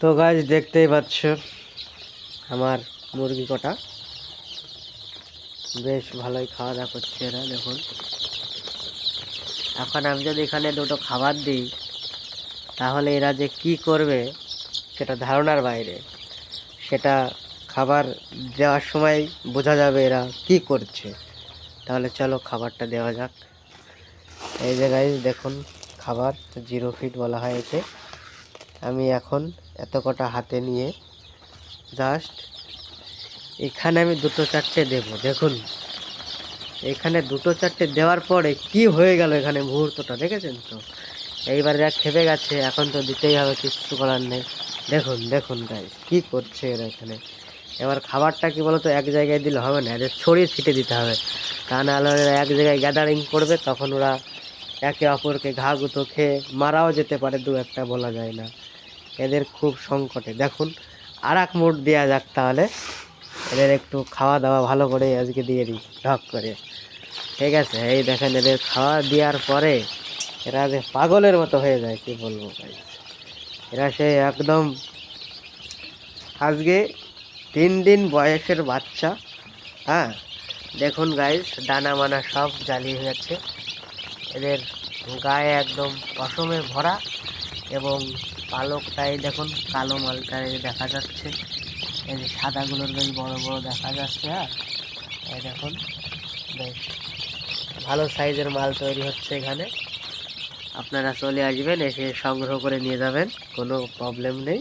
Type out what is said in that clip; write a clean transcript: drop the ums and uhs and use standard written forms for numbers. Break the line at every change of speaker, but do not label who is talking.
তো গাইস দেখতেই পাচ্ছ আমার মুরগি কটা বেশ ভালোই খাওয়া দাওয়া করছে এরা। দেখুন এখন আমি যদি এখানে দুটো খাবার দিই তাহলে এরা যে কি করবে সেটা ধারণার বাইরে। সেটা খাবার দেওয়ার সময় বোঝা যাবে এরা কি করছে। তাহলে চলো খাবারটা দেওয়া যাক। এই যে গাইস দেখুন খাবার 0 ফিট বলা হয়েছে। আমি এখন এত কটা হাতে নিয়ে জাস্ট এখানে আমি দুটো চারটে দেব। দেখুন এখানে দুটো চারটে দেওয়ার পরে কি হয়ে গেল এখানে মুহূর্তটা দেখেছেন তো। এইবার যা খেপে গেছে এখন তো দিতেই হবে, কিছু করার নেই। দেখুন দেখুন গাইস কি করছে এরা এখানে। এবার খাবারটা কি বলতো এক জায়গায় দিলে হবে না, এদের ছড়িয়ে ছিটে দিতে হবে। তা নাহলে এরা এক জায়গায় গ্যাদারিং করবে, তখন ওরা একে অপরকে ঘা গুঁতো খেয়ে মারাও যেতে পারে, দু একটা বলা যায় না। এদের খুব সংকটে। দেখুন আর এক মুঠ দেওয়া যাক তাহলে, এদের একটু খাওয়া দাওয়া ভালো করে আজকে দিয়ে দিই ঢক করে। ঠিক আছে এই দেখেন এদের খাওয়া দেওয়ার পরে এরা যে পাগলের মতো হয়ে যায় কি বলবো গাইস। এরা সে একদম আজকে 3 দিন বয়সের বাচ্চা। হ্যাঁ দেখুন গাইস ডানা মানা সব জ্বালিয়ে যাচ্ছে। এদের গায়ে একদম পশমে ভরা এবং পালকটাই দেখুন কালো মালটাই দেখা যাচ্ছে। এই যে সাদাগুলোর বেশ বড় বড় দেখা যাচ্ছে। হ্যাঁ এই দেখুন বেশ ভালো সাইজের মাল তৈরি হচ্ছে এখানে। আপনারা চলে আসবেন, এসে সংগ্রহ করে নিয়ে যাবেন, কোনো প্রবলেম নেই।